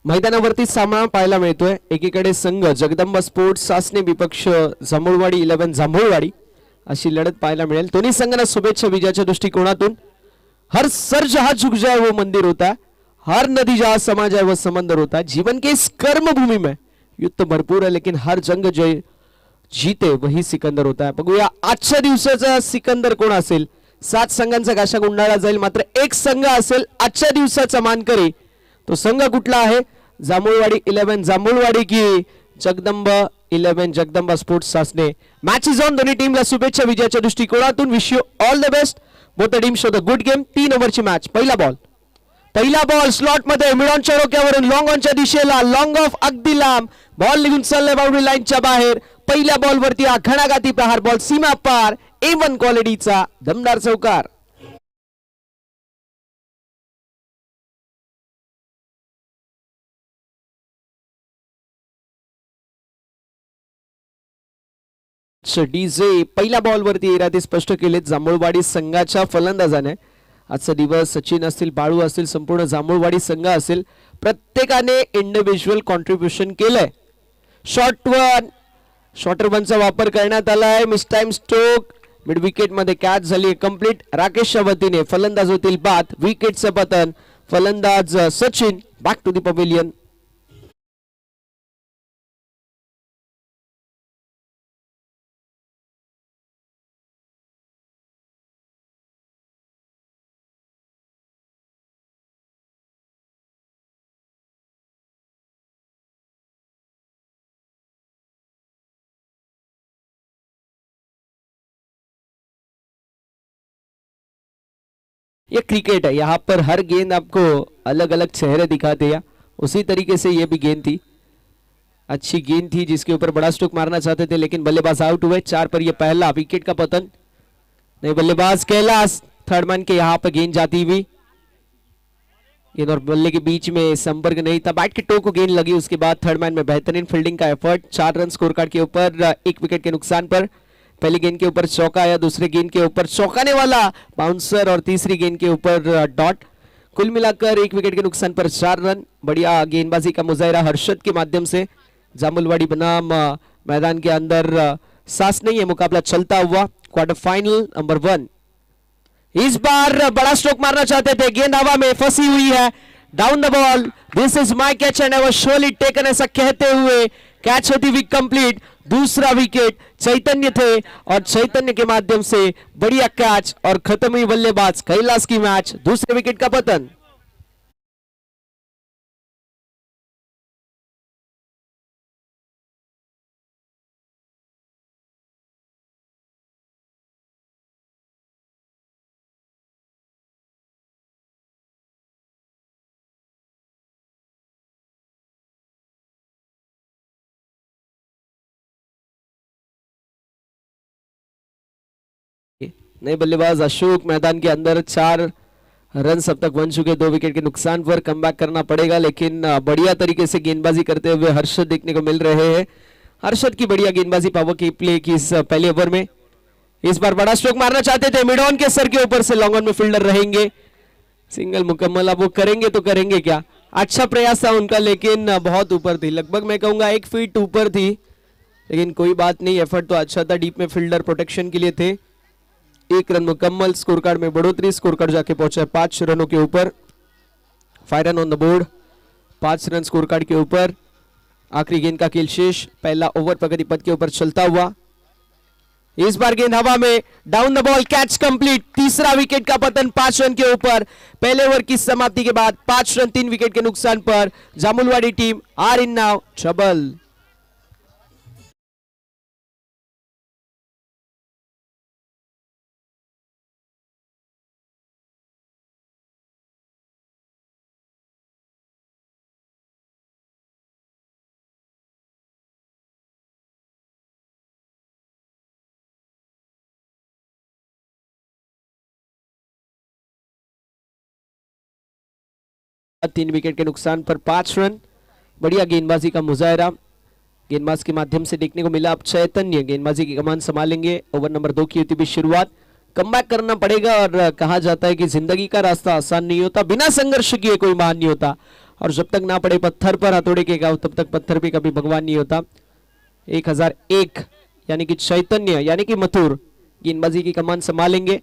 मैदानावरती सामना पाहायला मिळतोय। एकीकडे संघ जगदंबा स्पोर्ट्स सासने विपक्ष जांभूळवाडी 11 जांभूळवाडी अशी लढत पाहायला मिळेल। दोन्ही संघांना शुभेच्छा विजयाच्या दृष्टिकोनातून। हर सर जहां झुक जाए वो मंदिर होता है, हर नदी जहां समा जाए वो समंदर होता है। जीवन के इस कर्म भूमि में युद्ध तो भरपूर है, लेकिन हर जंग जो जीते वही सिकंदर होता है। बघूया आजच्या दिवसाचा सिकंदर कोण असेल। 7 संघांचा गाशा गुंडाळला जाईल, मात्र एक संघ असेल आजच्या दिवसाचा मानकरी। तो संघ कुठला आहे? जांभूळवाडी 11 जांभूळवाडी की Jagdamba 11 Jagdamba sports Sasne. Match is on. दोन्ही टीमला शुभेच्छा विजयाच्या दृष्टिकोनातून। Wish you all the best. Both the team show the good game. 3 ओव्हरची मॅच। पहिला बॉल स्लॉट मध्ये मिडॉनच्या डोक्यावरून लॉंग ऑनच्या दिशेला लॉंग ऑफ अगदी लांब बॉल निघून चाललाय बाउंड्री लाईनच्या बाहेर। पहिल्या बॉल वरती हा घणाघाती प्रहार बॉल सीमा पार A1 क्वालिटीचा दमदार चौकार। डीजे पहिल्या बॉल वरती इरादे स्पष्ट केलेत जांभूळवाडी संघाच्या फलंदाजाने। आजचा दिवस सचिन असतील, बाळू असतील, संपूर्ण जांभूळवाडी संघ असेल, प्रत्येकाने इंडिव्हिज्युअल कॉन्ट्रीब्युशन केलंय। शॉर्टर वनचा वापर करण्यात आलाय। Miss time stroke mid wicket मध्ये कॅच झाली कंप्लीट। राकेशच्या वतीने फलंदाज होतील बाद। विकेटचं पतन फलंदाज Sachin. Back to the pavilion. ये क्रिकेट है, यहाँ पर हर गेंद आपको अलग अलग चेहरे दिखाते हैं। उसी तरीके से ये भी गेंद थी, अच्छी गेंद थी जिसके ऊपर बड़ा स्ट्रोक मारना चाहते थे, लेकिन बल्लेबाज आउट हुए। 4 पर ये पहला विकेट का पतन। नहीं, बल्लेबाज कैलाश थर्ड मैन के यहाँ पर गेंद जाती हुई। गेंद और बल्ले के बीच में संपर्क नहीं था, बैट के टो को गेंद लगी। उसके बाद थर्ड मैन में बेहतरीन फील्डिंग का एफर्ट। 4 रन स्कोर कार्ड के ऊपर 1 विकेट के नुकसान पर। पहली गेंद के ऊपर चौका आया, दूसरी गेंद के ऊपर चौकाने वाला बाउंसर और तीसरी गेंद के ऊपर डॉट। कुल मिलाकर 1 विकेट के नुकसान पर 4 रन। बढ़िया गेंदबाजी का मुजाहिरा हर्षद के माध्यम से। जांभूळवाड़ी बनाम मैदान के अंदर सांस नहीं है, मुकाबला चलता हुआ। Quarter final number 1। इस बार बड़ा स्ट्रोक मारना चाहते थे, गेंद हवा में फंसी हुई है। Down the ball, this is my catch and I was surely taken, ऐसा कहते हुए कैच होती हुई कंप्लीट। दूसरा विकेट चैतन्य थे और चैतन्य के माध्यम से बढ़िया कैच और खत्म हुई बल्लेबाज कैलाश की मैच। दूसरे विकेट का पतन। नए बल्लेबाज अशोक मैदान के अंदर। 4 रन अब तक बन चुके, 2 विकेट के नुकसान पर कमबैक करना पड़ेगा, लेकिन बढ़िया तरीके से गेंदबाजी करते हुए हर्षद देखने को मिल रहे हैं। हर्षद की बढ़िया गेंदबाजी पावर की प्ले की इस पहले ओवर में। इस बार बड़ा स्ट्रोक मारना चाहते थे, मिड ऑन के सर के ऊपर से लॉन्ग ऑन में फील्डर रहेंगे। सिंगल मुकम्मल, अब वो करेंगे तो करेंगे क्या। अच्छा प्रयास था उनका, लेकिन बहुत ऊपर थी, लगभग मैं कहूंगा 1 फीट ऊपर थी, लेकिन कोई बात नहीं, एफर्ट तो अच्छा था। डीप में फील्डर प्रोटेक्शन के लिए थे। 1 रन मुकम्मल, स्कोर कार्ड में बढ़ोतरी। स्कोर कार्ड जाके पहुंचा 5 रनों के ऊपर। 5 run on the board, 5 run scorecard के ऊपर। आखिरी गेंद का खेल शेष। पहला ओवर प्रगति पथ के ऊपर चलता हुआ। इस बार गेंद हवा में, down the ball, catch complete. तीसरा विकेट का पतन 5 रन के ऊपर। पहले ओवर की समाप्ति के बाद 5 रन 3 विकेट के नुकसान पर Jambhulwadi team are in now trouble. तीन विकेट के नुकसान पर 5 रन। बढ़िया गेंदबाजी का मुजाहिरा गेंदबाज के माध्यम से देखने को मिला। अब चैतन्य गेंदबाजी की कमान संभालेंगे। ओवर नंबर 2 की होती भी शुरुआत। कमबैक करना पड़ेगा और कहा जाता है कि जिंदगी का रास्ता आसान नहीं होता, बिना संघर्ष किए कोई महान नहीं होता। और जब तक ना पड़े पत्थर पर हथौड़े के घाव तब तक पत्थर पे कभी भगवान नहीं होता। 1001 यानी कि चैतन्य यानी कि मथुर गेंदबाजी की कमान संभालेंगे।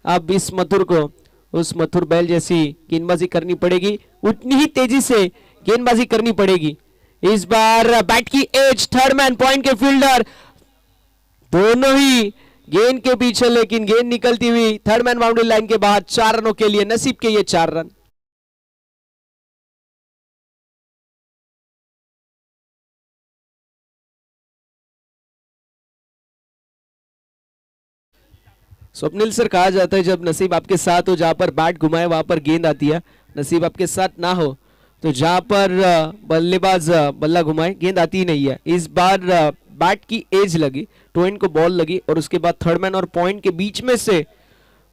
अब इस मथुर को उस मथुर बैल जैसी गेंदबाजी करनी पड़ेगी, उतनी ही तेजी से गेंदबाजी करनी पड़ेगी। इस बार बैट की एज, थर्ड मैन, पॉइंट के फील्डर दोनों ही गेंद के पीछे, लेकिन गेंद निकलती हुई थर्ड मैन बाउंड्री लाइन के बाहर। 4 रनों के लिए नसीब के ये 4 रन। स्वप्निल सर, कहा जाता है जब नसीब आपके साथ हो, जहां पर बैट घुमाए वहां पर गेंद आती है। नसीब आपके साथ ना हो तो जहां पर बल्लेबाज बल्ला घुमाए गेंद आती ही नहीं है। इस बार बैट की एज लगी, टो एंड को बॉल लगी और उसके बाद थर्ड मैन और पॉइंट के बीच में से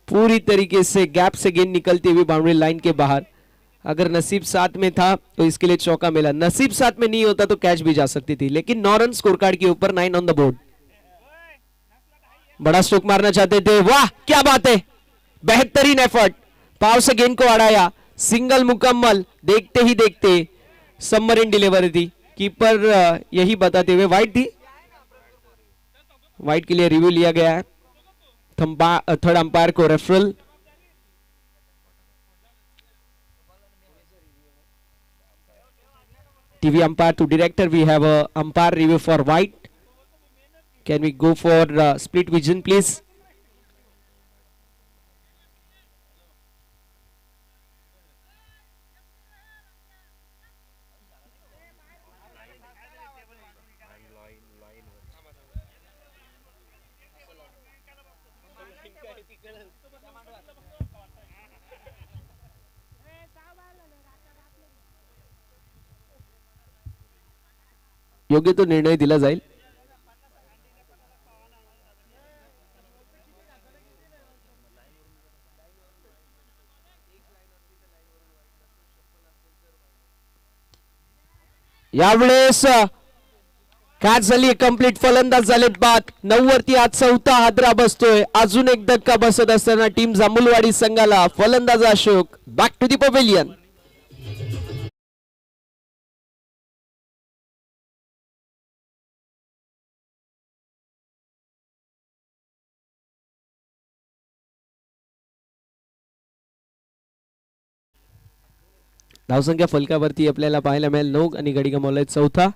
पूरी तरीके से गैप से गेंद निकलती हुई बाउंड्री लाइन के बाहर। अगर नसीब साथ में था तो इसके लिए चौका मिला, नसीब साथ में नहीं होता तो कैच भी जा सकती थी, लेकिन 9 रन स्कोर कार्ड के ऊपर, 9 ऑन द बोर्ड। बड़ा स्ट्रोक मारना चाहते थे, वाह क्या बात है, बेहतरीन एफर्ट, पाव से गेंद को अड़ाया, सिंगल मुकम्मल। देखते ही देखते सबमरीन डिलीवरी थी, कीपर यही बताते हुए वाइड थी। वाइड के लिए रिव्यू लिया गया है, थर्ड अंपायर को referral. TV umpire to director, we have umpire review for wide. Can we go for split vision, please? योग्य तो निर्णय दिला जाईल। यावेळेस कॅच झाली कंप्लीट, फलंदाज झालेत बाद। 9 वरती आज चौथा हादरा बसतोय। अजून एक धक्का बसत असताना टीम जांभुलवाडी संघाला फलंदाज Ashok back to the pavilion. धावसंख्या फलकावरती आपल्याला पाहायला मिळेल 9 आणि गडी गमावलाय चौथा।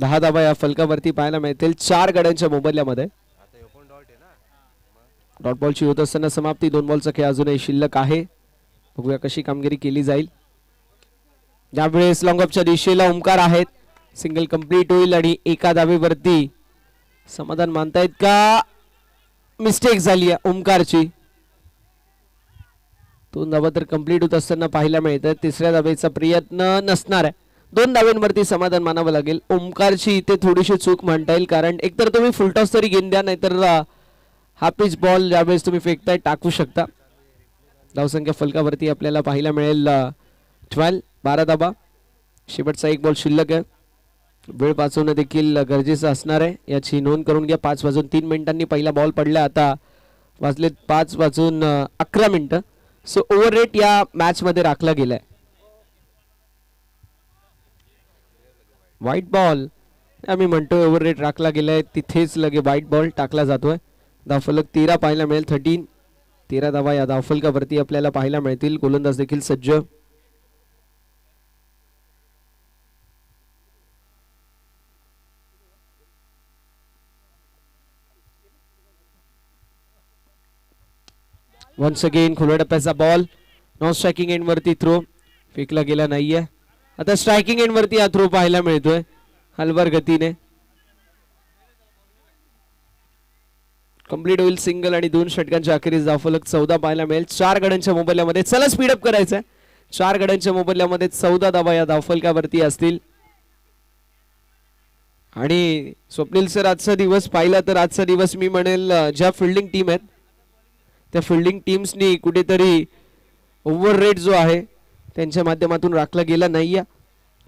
दहा धावा या फलकावरती पाहायला मिळतील 4 गड्यांच्या मोबदल्यामध्ये। डॉट बॉलची होत असताना समाप्ती, 2 बॉलचा खेळ अजूनही शिल्लक आहे। बघूया कशी कामगिरी केली जाईल। यावेळेस लॉंग ऑफच्या दिशेला ओमकार आहेत, सिंगल कंप्लीट होईल आणि एका धावेवरती समाधान मानतायत का? मिस्टेक झाली आहे ओमकारची। 2 धावा तर कंप्लीट होत असताना पाहायला मिळतात, तिसऱ्या धावेचा प्रयत्न नसणार आहे। 2 धावांवरती समाधान मानावं लागेल। ओमकारची इथे थोडीशी चूक म्हणता येईल, कारण एकतर तुम्ही फुलटॉस तरी गेंद द्या, नाहीतर हा पिच बॉल ज्यावेळेस तुम्ही फेकताय टाकू शकता। धावसंख्या फलकावरती आपल्याला पाहायला मिळेल 12, 12 धावा। शेवटचा 1 बॉल शिल्लक आहे, वेळ वाचवणं देखील गरजेचं असणार आहे, याची नोंद करून घ्या। 5 वाजून 3 मिनिटांनी पहिला बॉल पडला, आता वाजलेत 5 वाजून 11 मिनिटं। सो ओव्हर रेट या मॅच मध्ये राखला गेलाय। व्हाईट बॉल आम्ही म्हणतोय ओव्हर रेट राखला गेलाय, तिथेच लगे व्हाईट बॉल टाकला जातोय। धावफलक 13 पाहायला मिळेल, 13 13 धावा या धावफलकावरती आपल्याला पाहायला मिळतील। गोलंदाज देखील सज्ज। वन्स अगेन खुल्या टप्प्याचा बॉल, नॉन स्ट्रायकिंग एंड वरती थ्रो फेकला गेला नाहीये। आता स्ट्रायकिंग एंड वरती हा थ्रो पाहायला मिळतोय हलवार गतीने। कंप्लीट होईल सिंगल आणि 2 षटकांच्या अखेरीस धावफलक 14 पाहायला मिळेल। 4 गड्यांच्या मोबदल्यामध्ये, चला स्पीडअप करायचंय, 4 गड्यांच्या मोबदल्यामध्ये 14 धावा या धावफलकावरती असतील। आणि स्वप्नील सर आजचा दिवस पाहिला तर आजचा दिवस मी म्हणेल ज्या फिल्डिंग टीम आहेत त्या फिल्डिंग टीम्सनी कुठेतरी ओव्हर रेट जो आहे त्यांच्या माध्यमातून राखला गेला नाही.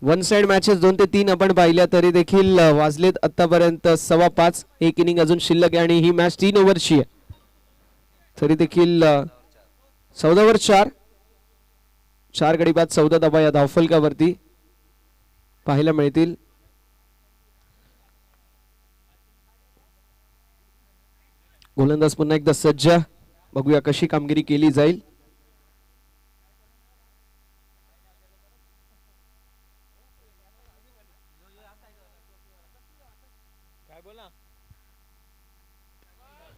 वन साइड मॅचेस 2 ते 3 आपण पाहिल्या तरी देखील वाजलेत आतापर्यंत 5:15. एक इनिंग अजून शिल्लक आहे आणि ही मॅच 3 ओव्हरची आहे. तरी देखील 14 वर 4 गडी बाद 14 धावा या धावफलकावरती पाहायला मिळतील. गोलंदाज पुन्हा एकदा सज्ज. बघूया कशी कामगिरी केली जाईल.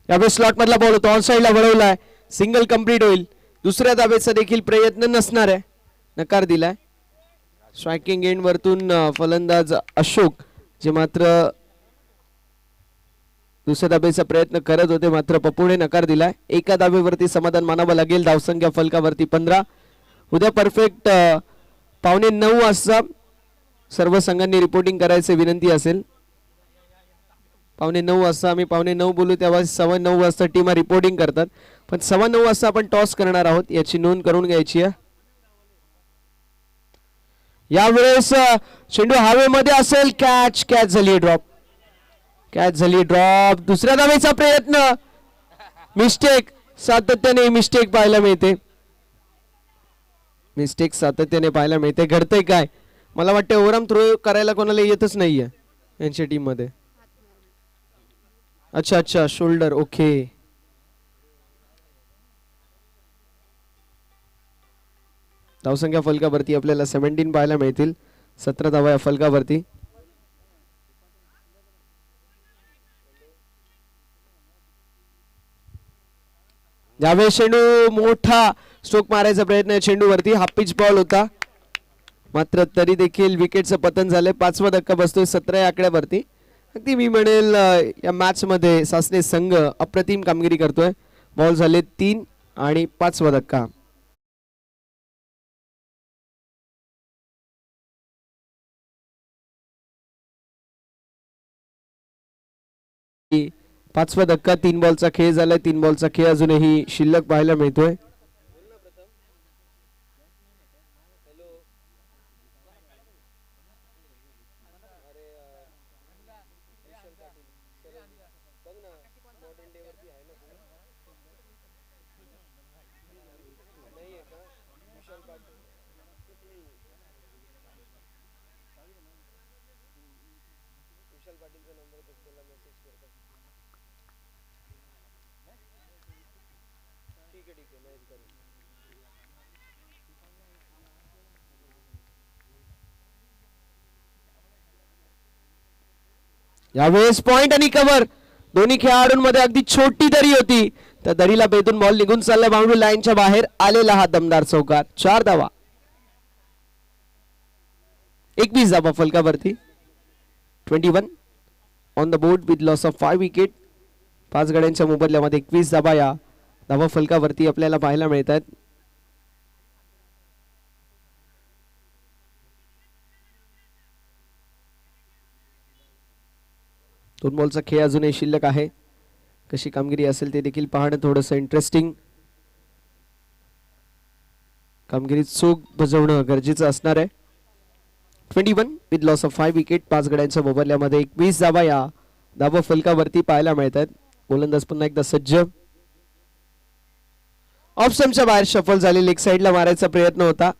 यावेळेस स्लॉट मधला बॉल होतो ऑन साइडला वळवलाय. सिंगल कंप्लीट होईल. दुसऱ्या धावेचा देखील प्रयत्न नसणार आहे. नकार दिलाय. स्ट्रायकिंग एंड वरतून फलंदाज अशोक जे मात्र दुसऱ्या धावेचा प्रयत्न करत होते मात्र पप्पूने नकार दिलाय. एका धावेवरती समाधान मानावं लागेल. धावसंख्या फलकावरती 15. उद्या परफेक्ट 8:45 वाजता सर्व संघांनी रिपोर्टिंग करायचे विनंती असेल. 8:45 वाजता आम्ही 8:45 बोलू तेव्हा 9:15 वाजता टीमा रिपोर्टिंग करतात. पण 9:15 वाजता आपण टॉस करणार आहोत याची नोंद करून घ्यायची आहे. यावेळेस चेंडू हवेमध्ये असेल. कॅच झाली ड्रॉप. दुसऱ्या धावेचा प्रयत्न. मिस्टेक सातत्याने मिस्टेक पाहायला मिळते. घडतंय काय मला वाटतं ओव्हरआर्म थ्रो करायला कोणाला येतच नाहीये यांच्या टीम मध्ये. अच्छा शोल्डर. ओके. धावसंख्या फलकावरती आपल्याला 17 पाहायला मिळतील. 17 धावा या फलकावरती. यावेळेस चेंडू मोठा स्ट्रोक मारायचा प्रयत्न चेंडूवरती. हाफ पिच बॉल होता मात्र तरी देखील विकेटचं पतन झालंय. 5वा धक्का बसतोय 17 या आकड्यावरती. अगदी मी म्हणेल या मॅच मध्ये सासने संघ अप्रतिम कामगिरी करतोय. बॉल झाले 3 आणि 5वा धक्का. पाचवा धक्का. 3 बॉलचा खेळ झालाय. 3 बॉलचा खेळ अजूनही शिल्लक पाहायला मिळतोय. यावेळेस पॉइंट आणि कव्हर दोन्ही खेळाडूंमध्ये अगदी छोटी दरी होती. त्या दरीला भेदून बॉल निघून चालला. बाउंड्री लाईनच्या बाहेर आलेला हा दमदार चौकार. 4 धावा. 21 धावा फलकावरती. 21 on the board with loss of 5 wicket. 5 गड्यांच्या मोबदल्यामध्ये 21 धावा या धावा फलकावरती आपल्याला पाहायला मिळतात. दोन बॉलचा खेळ अजूनही शिल्लक आहे. कशी कामगिरी असेल ते देखील पाहणं थोडंसं इंटरेस्टिंग. कामगिरीत चूक बजावणं गरजेचं असणार आहे. 21 विथ लॉस ऑफ 5 विकेट. 5 गड्यांच्या मोबदल्यामध्ये 21 धावा या धावा फलकावरती पाहायला मिळतात. गोलंदाज पुन्हा एकदा सज्ज. ऑफ स्टंपच्या बाहेर शफल झाले. लेग साइडला मारायचा प्रयत्न होता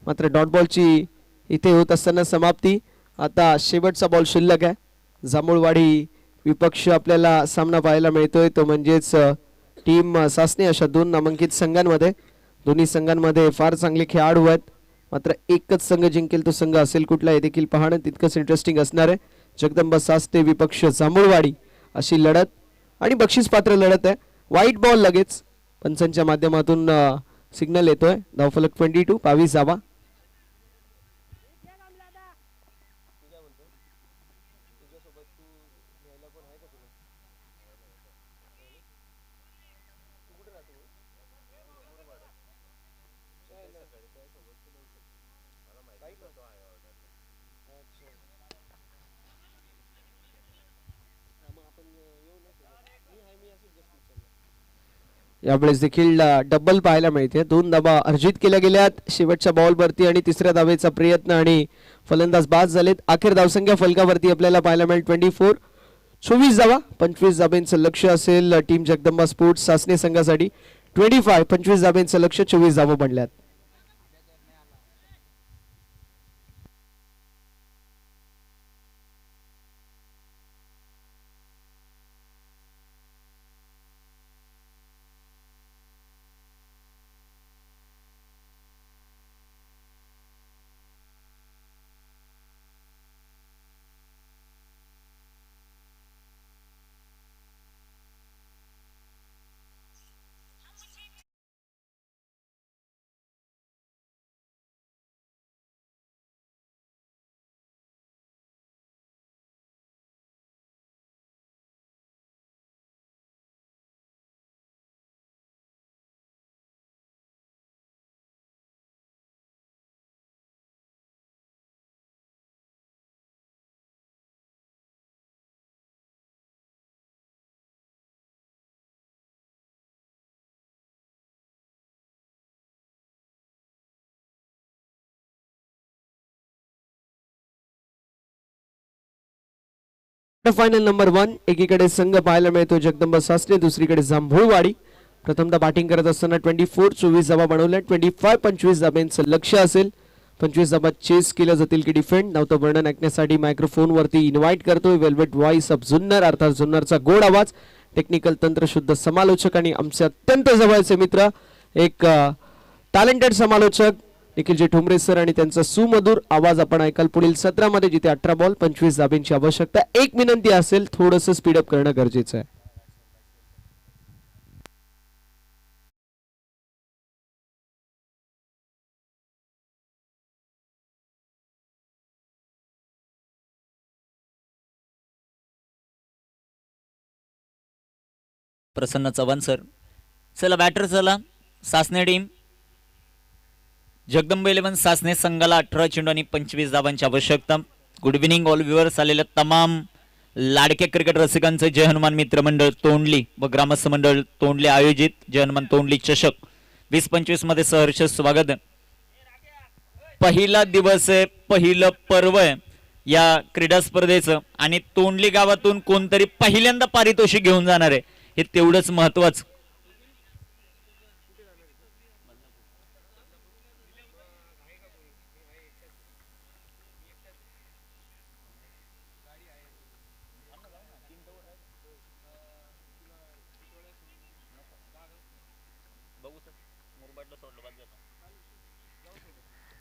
मात्र डॉट बॉलची इथे होत असताना समाप्ती. आता शेवटचा बॉल शिल्लक आहे. जांभूळवाडी विपक्ष आपल्याला सामना पाहायला मिळतोय तो म्हणजेच टीम सासने. अशा 2 नामांकित संघांमध्ये दोन्ही संघांमध्ये फार चांगले खेळाडू आहेत मात्र एकच संघ जिंकेल तो संघ असेल कुठला हे देखील पाहणं तितकंच इंटरेस्टिंग असणार आहे. जगदंबा सासने विपक्ष जांभूळवाडी अशी लढत आणि बक्षीस पात्र लढत आहे. व्हाईट बॉल लगेच पंचांच्या माध्यमातून सिग्नल येतोय. धावफलक 22. 22 धावा. यावेळेस देखील डबल पाहायला मिळते. 2 धावा अर्जित केल्या गेल्यात शेवटच्या बॉलवरती आणि तिसऱ्या धावेचा प्रयत्न आणि फलंदाज बाद झालेत. अखेर धावसंख्या फलकावरती आपल्याला पाहायला मिळेल 24. 24 धावा 25 धाब्यांचं लक्ष असेल टीम जगदंबा स्पोर्ट्स सासने संघासाठी. 25 धाब्यांचं लक्ष 24 धावा बनल्यात. फायनल नंबर 1 एकीकडे संघ पाहायला मिळतो जगदंबा सासने, दुसरीकडे जांभूळवाडी. प्रथमतः बॅटिंग करत असताना 24 धावा बनवल्या. 25 धाब्यांचं लक्ष असेल. 25 धाबा चेस केल्या जातील की डिफेंड. नव्हतं वर्णन ऐकण्यासाठी मायक्रोफोन वरती इन्व्हाइट करतोय वेल्वेट व्हॉइस ऑफ जुन्नर अर्थात जुन्नरचा गोड आवाज, टेक्निकल तंत्रशुद्ध समालोचक आणि आमचे अत्यंत जवळचे मित्र एक टॅलेंटेड समालोचक निखिलजी ठोंबरे सर आणि त्यांचा सुमधुर आवाज आपण ऐकाल पुढील सत्रामध्ये, जिथे 18 बॉल 25 धाब्यांची आवश्यकता. एक विनंती असेल, थोडंसं स्पीडअप करणं गरजेचं आहे. प्रसन्न चव्हाण सर. चला बॅटर चला सासने टीम. जगदंबा 11 सासने संघाला 18 चेंडू आणि 25 धावांची आवश्यकता. Good evening all viewers. आलेल्या तमाम लाडक्या क्रिकेट रसिकांचं जय हनुमान मित्रमंडळ तोंडली व ग्रामस्थ मंडळ तोंडली आयोजित जय हनुमान तोंडली चषक 2025 मध्ये सहर्ष स्वागत. पहिला दिवस आहे, पहिलं पर्व आहे या क्रीडा स्पर्धेचं आणि तोंडली गावातून कोणतरी पहिल्यांदा पारितोषिक घेऊन जाणार आहे, हे तेवढंच महत्वाचं.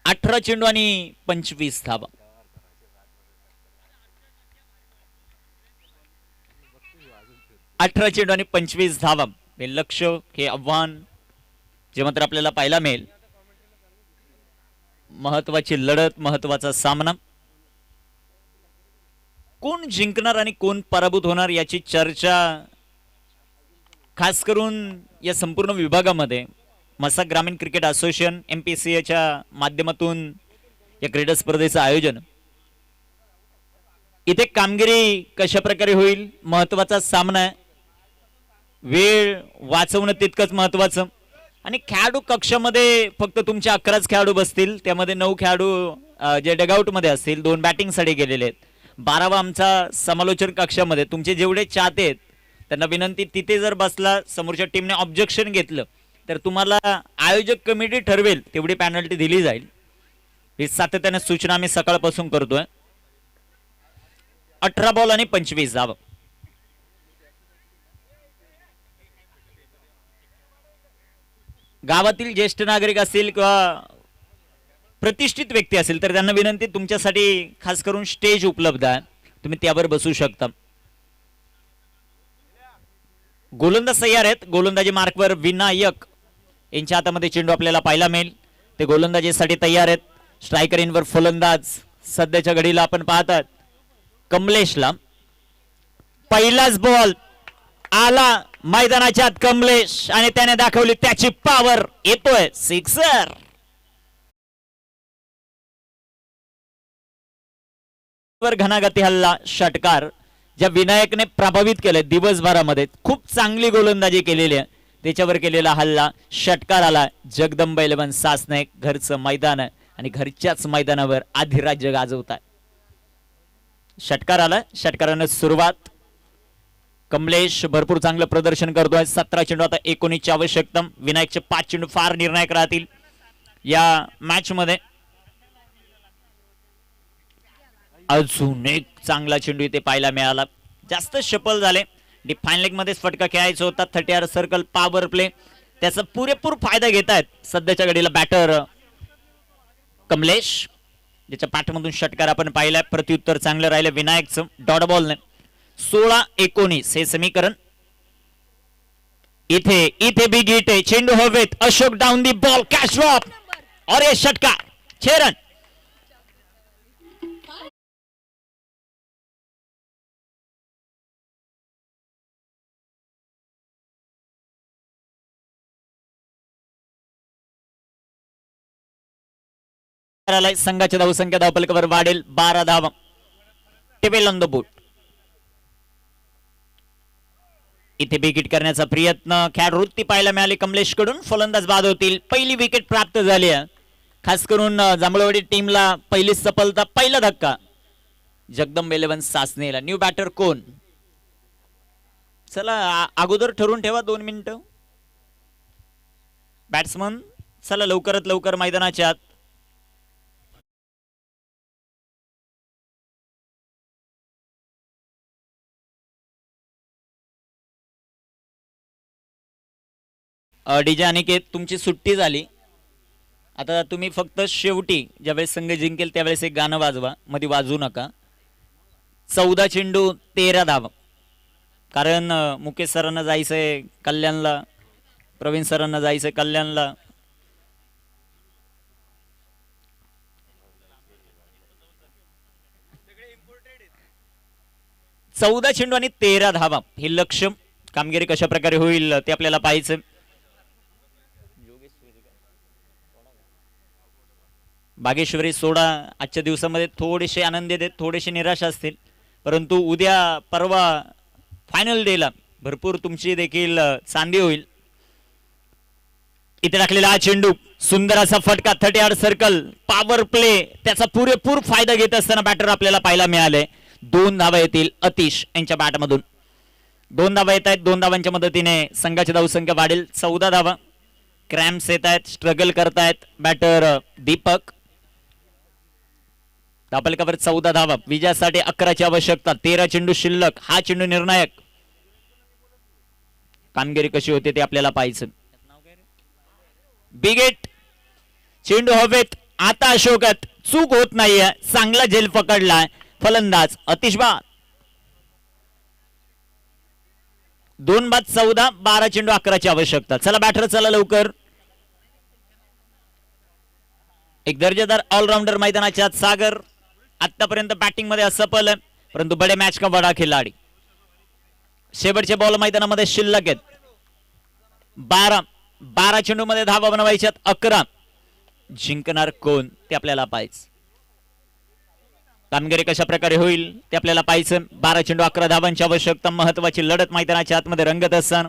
अठरा चेंडू आणि 25 धावा. अठरा चेंडू आणि 25 धावा हे लक्ष, हे आव्हान जे मात्र आपल्याला पाहायला मिळेल. महत्वाची लढत, महत्वाचा सामना. कोण जिंकणार आणि कोण पराभूत होणार याची चर्चा खास करून या संपूर्ण विभागामध्ये मसा ग्रामीण क्रिकेट असोसिएशन MPCAच्या माध्यमातून या क्रीडा स्पर्धेचं आयोजन. इथे कामगिरी कशा प्रकारे होईल, महत्वाचा सामना आहे. वेळ वाचवणं तितकंच महत्वाचं. आणि खेळाडू कक्षामध्ये फक्त तुमचे 11च खेळाडू बसतील, त्यामध्ये 9 खेळाडू जे डगआउट मध्ये असतील, 2 बॅटिंग साठी गेलेले आहेत. 12वा आमचा समालोचन कक्षामध्ये तुमचे जेवढे चाहते आहेत त्यांना विनंती, तिथे जर बसला समोरच्या टीमने ऑब्जेक्शन घेतलं तर तुम्हाला आयोजक कमिटी ठरवेल तेवढी पेनल्टी दिली जाईल. ही सातत्याने सूचना आम्ही सकाळपासून करतोय. 18 बॉल आणि 25 धावा. गावातील ज्येष्ठ नागरिक असतील किंवा प्रतिष्ठित व्यक्ती असेल तर त्यांना विनंती, तुमच्यासाठी खास करून स्टेज उपलब्ध आहे, तुम्ही त्यावर बसू शकता. गोलंदाज तयार आहेत. गोलंदाजी मार्कवर विनायक यांच्या हातामध्ये चेंडू आपल्याला पाहायला मिळेल. ते गोलंदाजीसाठी तयार आहेत. स्ट्रायकर इनवर फलंदाज सध्याच्या घडीला आपण पाहतात कमलेशला. पहिलाच बॉल आला मैदानाच्या आत कमलेश आणि त्याने दाखवली त्याची पॉवर. येतोय सिक्सर. वर घनागती हल्ला षटकार. ज्या विनायकने प्रभावित केलंय दिवसभरामध्ये, खूप चांगली गोलंदाजी केलेली आहे, त्याच्यावर केलेला हल्ला, षटकार आला. जगदंबा 11 सासने घरचं मैदान आहे आणि घरच्याच मैदानावर अधिराज्य गाजवत आहे. षटकार आला, षटकारानं सुरुवात. कमलेश भरपूर चांगलं प्रदर्शन करतोय. 17 चेंडू आता 19ची आवश्यकता. विनायकचे 5 चेंडू फार निर्णायक राहतील या मॅच मध्ये. अजून एक चांगला चेंडू इथे पाहायला मिळाला. जास्त शफल झाले. डिफाईन लेग मध्ये फटका खेळायचा होता. 30 सर्कल पॉवर प्ले, त्याचा पुरेपूर फायदा घेत आहेत सध्याच्या घडीला बॅटर कमलेश, ज्याच्या पाठमधून षटकार आपण पाहिलाय. प्रत्युत्तर चांगलं राहिलं विनायकचं डॉट बॉलने. 16-19 हे समीकरण. इथे बिग हिट आहे. चेंडू हवेत. Ashok down the ball, catch drop और ये षटकार, 6 रन. संघाच्या धावसंख्या धावफलकावर वाढेल. 12 धावा. Table on the board. इथे विकेट करण्याचा प्रयत्न, खेळाडू वृत्ती पाहायला मिळाली कमलेश कडून. फलंदाज बाद होतील. पहिली विकेट प्राप्त झाली आहे. खास करून जांभळवाडी टीमला पहिली सफलता, पहिला धक्का जगदंबा 11 सासनेला. न्यू बॅटर कोण? चला अगोदर ठरवून ठेवा 2 मिनिटं. बॅट्समन चला लवकरात लवकर मैदानाच्या आत. डीजे अनिकेत, तुमची सुट्टी झाली. आता तुम्ही फक्त शेवटी ज्यावेळेस संघ जिंकेल त्यावेळेस एक गाणं वाजवा, मध्ये वाजवू नका. 14 चेंडू 13 धावा. कारण मुकेश सरांना जायचंय कल्याणला, प्रवीण सरांना जायचंय कल्याणला. चौदा चेंडू आणि 13 धावा हे लक्ष्य. कामगिरी कशा प्रकारे होईल ते आपल्याला पाहायचं. बागेश्वरी सोडा आजच्या दिवसामध्ये थोडेसे आनंदी आहेत, थोडेसे निराश असतील, परंतु उद्या परवा फायनल डेला भरपूर तुमची देखील चांदी होईल. इथे टाकलेला हा चेंडू, सुंदर असा फटका, 30 सर्कल पॉवर प्ले, त्याचा पुरेपूर फायदा घेत असताना बॅटर आपल्याला पाहायला मिळाले. 2 धावा येतील अतिश यांच्या बॅटमधून. 2 धावा येत आहेत. 2 धावांच्या मदतीने संघाची धावसंख्या वाढेल. 14 धावा. क्रॅम्प्स येत आहेत, स्ट्रगल करतायत बॅटर दीपक. धावफलकावर 14 धावा. विजयासाठी 11ची आवश्यकता. 13 चेंडू शिल्लक. हा चेंडू निर्णायक. कामगिरी कशी होते ते आपल्याला पाहायचं. बिगेट, चेंडू हवेत. आता अशोकत चूक होत नाहीये, चांगला झेल पकडलाय फलंदाज अतिश बाद. 2 बाद 14, 12 चेंडू 11ची आवश्यकता. चला बॅटर चला लवकर. एक दर्जेदार ऑलराउंडर मैदानाच्या आत सागर. आतापर्यंत बॅटिंग मध्ये असफल आहे, परंतु बडे मॅच का बडा खिलाडी. शेवटचे बॉल मैदानामध्ये शिल्लक आहेत. 12 चेंडू मध्ये धावा बनवायच्यात 11. जिंकणार कोण ते आपल्याला पाहायचं. कामगिरी कशा प्रकारे होईल ते आपल्याला पाहायचं. 12 चेंडू 11 धावांची आवश्यकता. महत्वाची लढत मैदानाच्या आतमध्ये रंगत असताना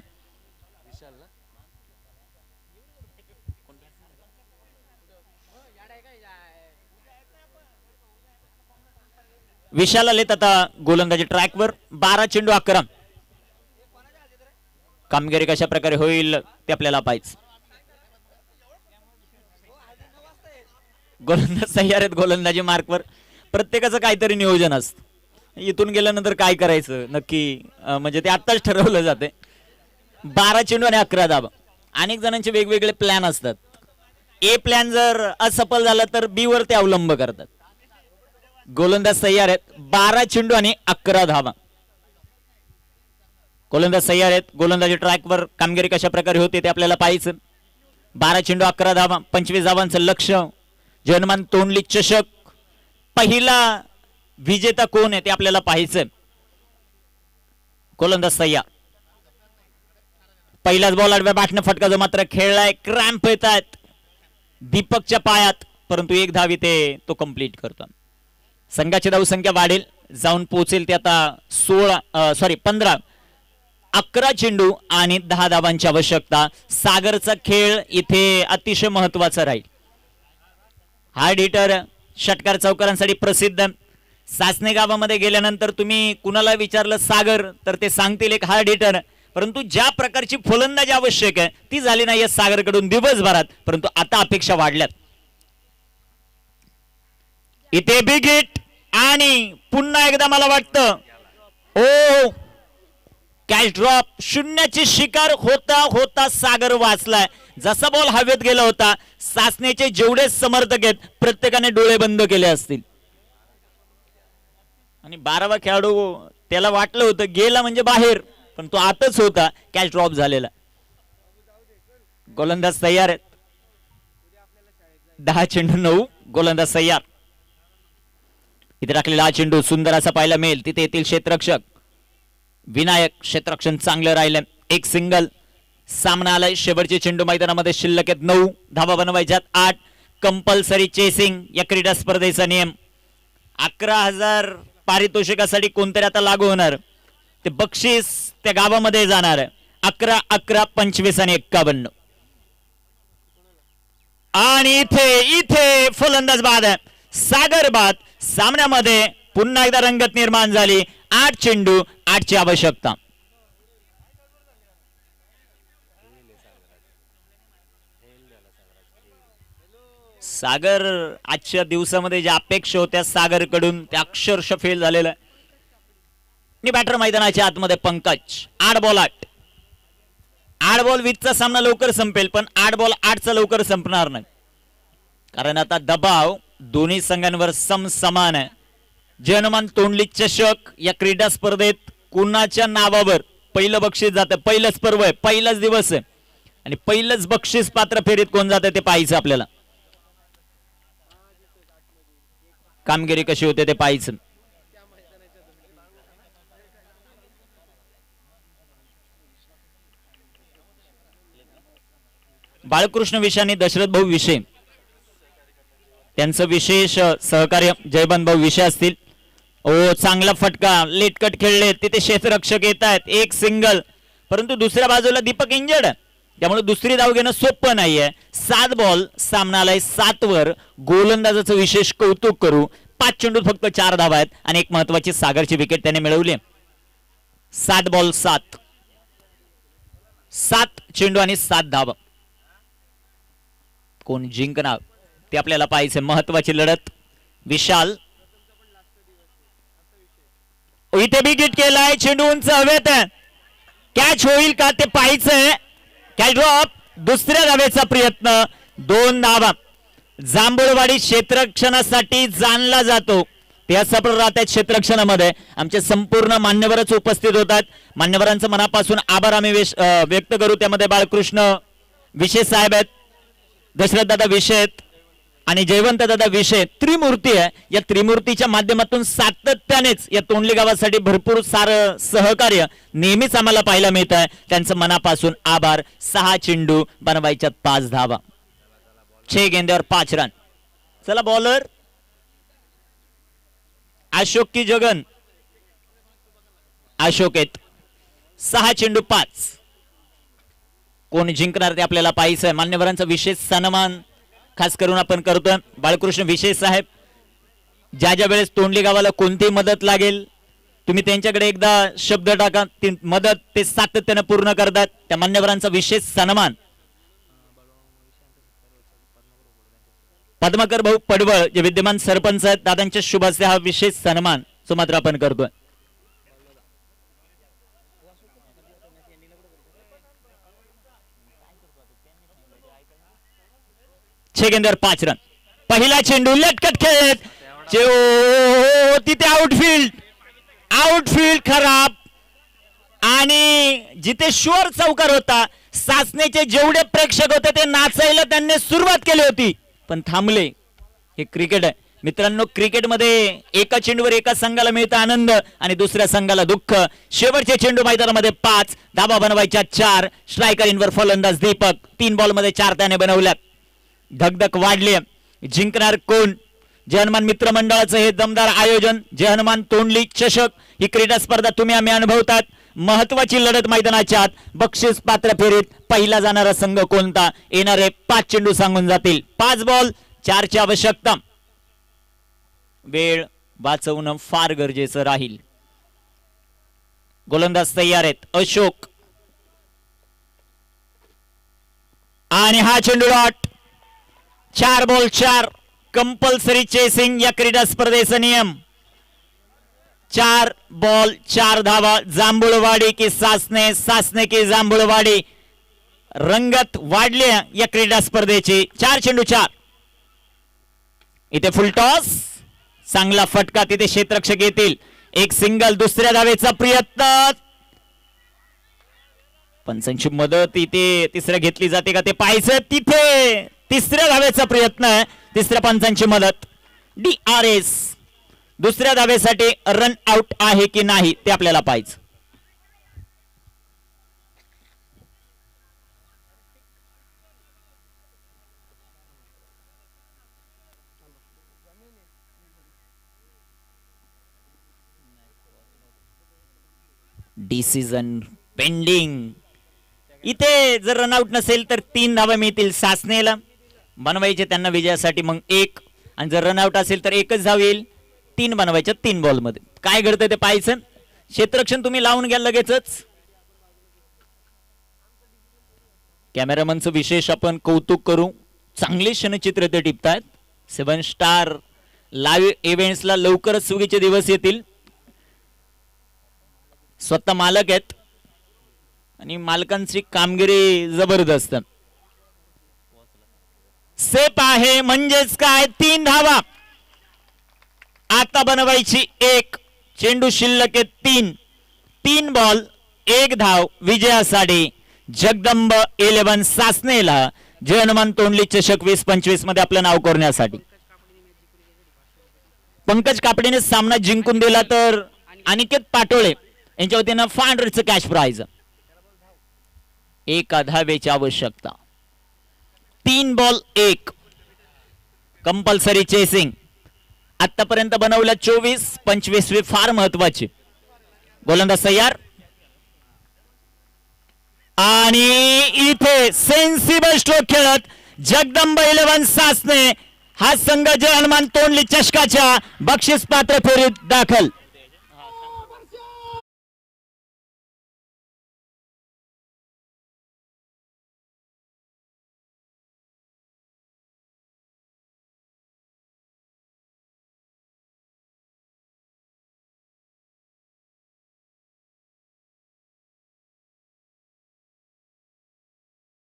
विशाल आलेत आता गोलंदाजी ट्रॅकवर. 12 चेंडू 11. कामगिरी कशा प्रकारे होईल ते आपल्याला पाहायचं. गोलंदाज तयार आहेत गोलंदाजी मार्कवर. प्रत्येकाचं काहीतरी नियोजन असतं. इथून गेल्यानंतर काय करायचं नक्की, म्हणजे ते आत्ताच ठरवलं जाते. 12 चेंडू आणि 11 धावा. अनेक जणांचे वेगवेगळे प्लॅन असतात. ए प्लॅन जर असफल झाला तर बी वर ते अवलंब करतात. गोलंदाज तयार आहेत. 12 चेंडू आणि 11 धावा. गोलंदाज तयार आहेत. गोलंदाजी ट्रॅकवर. कामगिरी कशा प्रकारे होते ते आपल्याला पाहायचं. 12 चेंडू 11 धावा. 25 धावांचं लक्ष्य. जनमान तोंडली चषक. पहिला विजेता कोण आहे ते आपल्याला पाहायचं. गोलंदाज तयार. पहिलाच बॉल आडव्या बॅटने फटका जो मात्र खेळलाय. क्रॅम्प येत आहेत दीपकच्या पायात, परंतु एक धाव इथे तो कंप्लीट करतो. संघाची धावसंख्या वाढेल, जाऊन पोहोचेल ते आता 15. 11 चेंडू आणि 10 धावांची आवश्यकता. सागरचा खेळ इथे अतिशय महत्वाचा राहील. हार्ड हिटर, षटकार चौकारांसाठी प्रसिद्ध. सासने गावामध्ये गेल्यानंतर तुम्ही कुणाला विचारलं सागर तर ते सांगतील एक हार्ड हिटर, परंतु ज्या प्रकारची फलंदाजी आवश्यक आहे ती झाली नाही सागरकडून दिवसभरात, परंतु आता अपेक्षा वाढल्यात. इथे बिग हिट आणि पुन्हा एकदा मला वाटतं ओ कॅच ड्रॉप. शून्याची शिकार होता होता सागर वाचलाय. जसा बॉल हवेत गेला होता, सासनेचे जेवढे समर्थक आहेत प्रत्येकाने डोळे बंद केले असतील. आणि 12वा खेळाडू त्याला वाटलं होतं गेला म्हणजे बाहेर, पण तो आतच होता. कॅच ड्रॉप झालेला. गोलंदाज तयार आहेत. 10 चेंडू 9 गोलंदाज तयार. इथे टाकलेला हा चेंडू सुंदर असा पाहायला मिळेल. तिथे येतील क्षेत्ररक्षक विनायक. क्षेत्ररक्षण चांगलं राहिलं. एक सिंगल. सामना आलाय. शेवटचे चेंडू मैदानामध्ये शिल्लक आहेत 9 धावा बनवायच्यात 8. कंपल्सरी चेसिंग या क्रीडा स्पर्धेचा नियम. 11,000 पारितोषिकासाठी कोणतरी आता लागू होणार. ते बक्षीस त्या गावामध्ये जाणार. 11, 11, 25 आणि 51. आणि इथे फलंदाज बाद आहे. सागर बाद. सामन्यामध्ये पुन्हा एकदा रंगत निर्माण झाली. 8 चेंडू 8 ची आवश्यकता. सागर आजच्या दिवसामध्ये ज्या अपेक्षा होत्या सागरकडून त्या अक्षरशः फेल झालेला आहे. आणि बॅटर मैदानाच्या आतमध्ये पंकज. 8 बॉल 8. 8 बॉल 20चा सामना लवकर संपेल, पण 8 बॉल 8चा लवकर संपणार नाही, कारण आता दबाव दोन्ही संघांवर समसमान आहे. जनमान तोंडली चषक या क्रीडा स्पर्धेत कुणाच्या नावावर पहिलं बक्षीस जातं. पहिलंच पर्व आहे, पहिलाच दिवस आहे आणि पहिलंच बक्षीस पात्र फेरीत कोण जातं ते पाहायचं आपल्याला. कामगिरी कशी होते ते पाहायचं. बाळकृष्ण विषय आणि दशरथ भाऊ विषय त्यांचं विशेष सहकार्य जयबंद भाऊ विषय असतील. ओ चांगला फटका. लेटकट खेळले. तिथे क्षेत्ररक्षक येत आहेत. एक सिंगल, परंतु दुसऱ्या बाजूला दीपक इंजर्ड, त्यामुळे दुसरी धाव घेणं सोपं नाहीये. 7 बॉल सामना आलाय 7 वर. गोलंदाजाचं विशेष कौतुक करू. 5 चेंडूत फक्त 4 धावा आहेत आणि एक महत्वाची सागरची विकेट त्याने मिळवली. 7 बॉल 7. 7 चेंडू आणि 7 धावा. कोण जिंकणार ते आपल्याला पाहायचं. महत्वाची लढत. विशाल इथे बी हिट केलाय. चेंडू उंच हवेत. कॅच होईल का ते पाहायचंय. Catch drop. दुसऱ्या धावेचा प्रयत्न. 2 धावा. जांभूळवाडी क्षेत्ररक्षणासाठी जाणला जातो. ते असं पण राहत आहेत क्षेत्ररक्षणामध्ये. आमचे संपूर्ण मान्यवरच उपस्थित होतात. मान्यवरांचं मनापासून आभार आम्ही व्यक्त करू. त्यामध्ये बाळकृष्ण विषय साहेब आहेत, दशरथ दादा विषय आहेत आणि जयवंत दादा विषय. त्रिमूर्ती आहे. या त्रिमूर्तीच्या माध्यमातून सातत्यानेच या तोंडली गावासाठी भरपूर सारं सहकार्य नेहमीच आम्हाला पाहायला मिळत आहे. त्यांचं मनापासून आभार. 6 चेंडू बनवायच्यात 5 धावा. 6 गेंद्यावर 5 रन. चला बॉलर अशोक की जगन. अशोक आहेत. 6 चेंडू 5. कोण जिंकणार ते आपल्याला पाहायचंय. मान्यवरांचा विशेष सन्मान खास करून आपण करतोय. बाळकृष्ण विशेष साहेब, ज्या ज्या वेळेस तोंडली गावाला कोणती मदत लागेल तुम्ही त्यांच्याकडे एकदा शब्द टाका. ती मदत ते सातत्याने पूर्ण करतात. त्या मान्यवरांचा विशेष सन्मान. पद्माकर भाऊ पडवळ जे विद्यमान सरपंच आहेत, दादांच्या शुभ हस्ते हा विशेष सन्मान सुमात्र आपण करतोय. गेंद्यावर 5 रन. पहिला चेंडू लटकट खेळत. तिथे आउटफील्ड खराब. आणि जिथे शुअर चौकार होता, सासनेचे जेवढे प्रेक्षक होते ते नाचायला त्यांनी सुरुवात केली होती, पण थांबले. हे क्रिकेट आहे मित्रांनो. क्रिकेटमध्ये एका चेंडूवर एका संघाला मिळतं आनंद आणि दुसऱ्या संघाला दुःख. शेवटचे चेंडू मैदानामध्ये 5 धावा बनवायच्या 4. स्ट्रायकर इनवर फलंदाज दीपक. 3 बॉल मध्ये 4 त्याने बनवल्यात. धगधग वाढली. जिंकणार कोण? जय हनुमान मित्र मंडळाचं हे दमदार आयोजन, जय हनुमान तोंडली चषक ही क्रीडा स्पर्धा तुम्ही आम्ही अनुभवतात. महत्वाची लढत मैदानाच्या आत. बक्षीस पात्र फेरीत पहिला जाणारा संघ कोणता, येणारे 5 चेंडू सांगून जातील. 5 बॉल 4 ची आवश्यकता. वेळ वाचवणं फार गरजेचं राहील. गोलंदाज तयार आहेत. अशोक आणि हा चेंडू डॉट. 4 बॉल 4. कंपल्सरी चेसिंग या क्रीडा स्पर्धेचा नियम. 4 बॉल 4 धावा. जांभूळवाडी की सासने, सासने की जांभूळवाडी, रंगत वाढली या क्रीडा स्पर्धेची. 4 चेंडू 4. इथे फुल टॉस, चांगला फटका तिथे क्षेत्ररक्षक येतील. एक सिंगल. दुसऱ्या धावेचा प्रयत्न. पंचांची मदत इथे तिसऱ्या घेतली जाते का ते पाहायचं. तिथे तिसऱ्या धावेचा प्रयत्न. तिसऱ्या पंचांची मदत. DRS. दुसऱ्या धावेसाठी रन आउट आहे की नाही ते आपल्याला पाहायचं. Decision pending. इथे जर रनआउट नसेल तर 3 धावा मिळतील सासनेला. बनवायचे त्यांना विजयासाठी मग 1, आणि जर रनआउट असेल तर 1च धाव येईल. 3 बनवायच्या 3 बॉल मध्ये. काय घडतंय ते पाहायचं. क्षेत्ररक्षण तुम्ही लावून घ्या लगेचच. कॅमेरामनचं विशेष आपण कौतुक करू. चांगले क्षणचित्र ते टिपतायत. 7 स्टार लाईव्ह इव्हेंट्सला लवकरच सुगीचे दिवस येतील. स्वतः मालक आहेत आणि मालकांची कामगिरी जबरदस्त. सेप आहे म्हणजेच काय, 3 धावा आता बनवायची. 1 चेंडू शिल्लक आहे. 3 बॉल 1 धाव विजयासाठी. जगदंब 11 सासनेला जय हनुमान तोंडली चषक 2025 मध्ये आपलं नाव करण्यासाठी. पंकज कापडीने सामना जिंकून दिला तर अनिकेत पाटोळे यांच्या वतीनं 500चं कॅश प्राइज. 1 धावेची आवश्यकता. 3 बॉल 1. Compulsory chasing. आतापर्यंत बनवल्या 24. 25वी फार महत्वाची. गोलंदाज तयार. आणि इथे सेन्सिबल स्ट्रोक खेळत जगदंब 11 सासने हा संघ जय हनुमान तोंडली चषकाच्या बक्षीस पात्र फेरीत दाखल.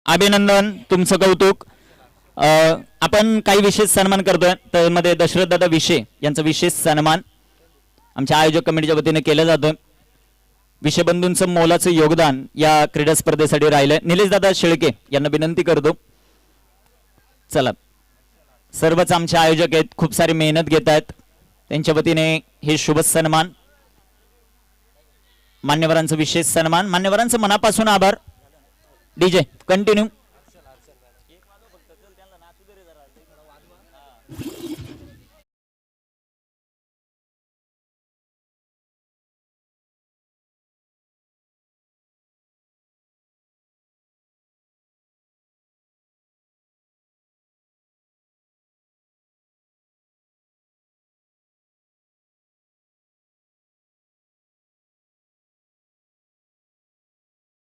अभिनंदन, तुमचं कौतुक. आपण काही विशेष सन्मान करतोय. त्यामध्ये दशरथ दादा विशे यांचा विशेष सन्मान आमच्या आयोजक कमिटीच्या वतीने केला जातोय. विशे बंधूंचं मोलाचं योगदान या क्रीडा स्पर्धेसाठी राहिलंय. निलेश दादा शेळके यांना विनंती करतो. चला, सर्वच आमचे आयोजक आहेत, खूप सारी मेहनत घेत आहेत. त्यांच्या वतीने हे शुभ सन्मान. मान्यवरांचं विशेष सन्मान. मान्यवरांचं मनापासून आभार. DJ continue.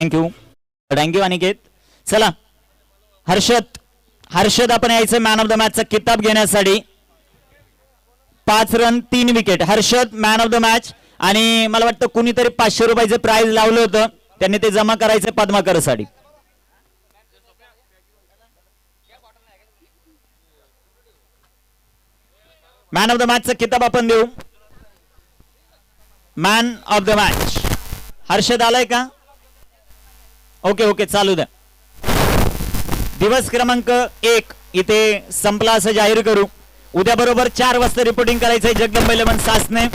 Thank you thank you Aniket. चला हर्षद आपण यायचं मॅन ऑफ द मॅचचा किताब घेण्यासाठी. 5 run 3 wicket. Harshad man of the match. आणि मला वाटतं कुणीतरी 500 रुपयाचं प्राइज लावलं होतं, त्यांनी ते जमा करायचं पद्माकर साठी. मॅन ऑफ द मॅचचा किताब आपण देऊ. Man of the match Harshad आलाय का? ओके ओके, चालू द्या. दिवस क्रमांक 1 इथे संपला असं जाहीर करू. उद्या बरोबर 4 वाजता रिपोर्टिंग करायचंय जगदंब 11 सासने.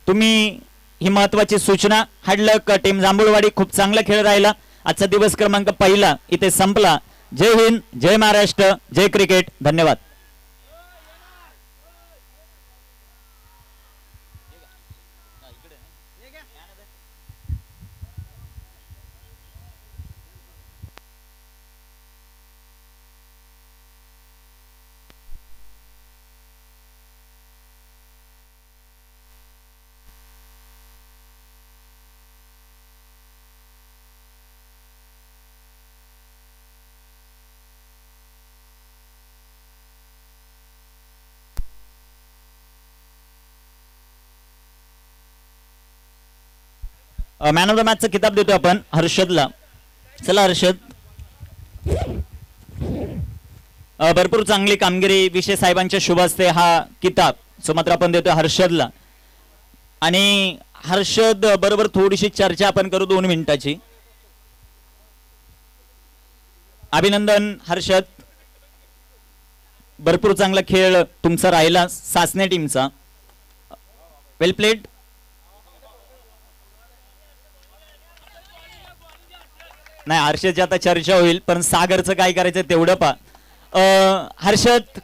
तुम्ही ही महत्वाची सूचना. हडलक टीम जांभूळवाडी खूप चांगला खेळ राहिला. आजचा दिवस क्रमांक 1 इथे संपला. जय हिंद, जय महाराष्ट्र, जय क्रिकेट. धन्यवाद. मॅन ऑफ द मॅचचा किताब देतो आपण हर्षदला. चला हर्षद. भरपूर चांगली कामगिरी, विशे साहेबांच्या शुभ हस्ते हा किताब सुमात्र आपण देतो हर्षदला. आणि हर्षद बरोबर थोडीशी चर्चा आपण करू 2 मिनिटाची. अभिनंदन हर्षद, भरपूर चांगला खेळ तुमचा राहिला सासने टीमचा. वेल प्लेड. नाही हर्षदची आता चर्चा होईल, पण सागरचं काय करायचं तेवढं पा. हर्षद,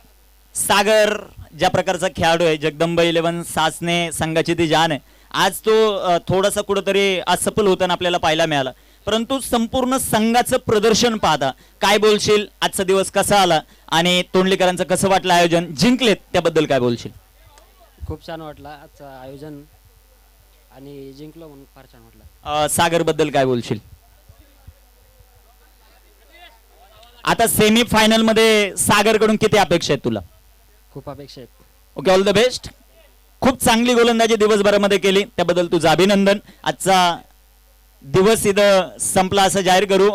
सागर ज्या प्रकारचा खेळाडू आहे, जगदंब 11 सासने संघाची ती जान आहे. आज तो थोडासा कुठंतरी असफल होताना आपल्याला पाहायला मिळाला, परंतु संपूर्ण संघाचं प्रदर्शन पाहता काय बोलशील? आजचा दिवस कसा आला आणि तोंडलीकरांचं कसं वाटलं आयोजन? जिंकलेत त्याबद्दल काय बोलशील? खूप छान वाटलं आजचं आयोजन आणि जिंकलो म्हणून फार छान वाटलं. सागर बद्दल काय बोलशील? आता सेमी फायनल मध्ये सागर कडून किती अपेक्षा आहेत तुला? खूप अपेक्षा आहेत. Okay, all the best. खूप चांगली गोलंदाजी दिवसभरामध्ये केली, त्याबद्दल तुझं अभिनंदन. आजचा दिवस इथं संपला असं जाहीर करू.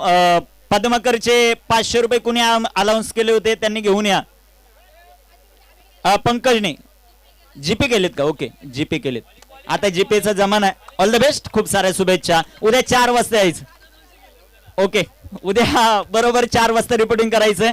पद्माकरचे 500 रुपये कुणी अलाउन्स केले होते त्यांनी घेऊन या. पंकजने जीपे केलेत का? ओके, जीपे केलेत. आता जीपेचा जमाना आहे. ऑल द बेस्ट, खूप साऱ्या शुभेच्छा. उद्या 4 वाजता यायचं. ओके, उद्या बरोबर 4 वाजता रिपोर्टिंग करायचंय.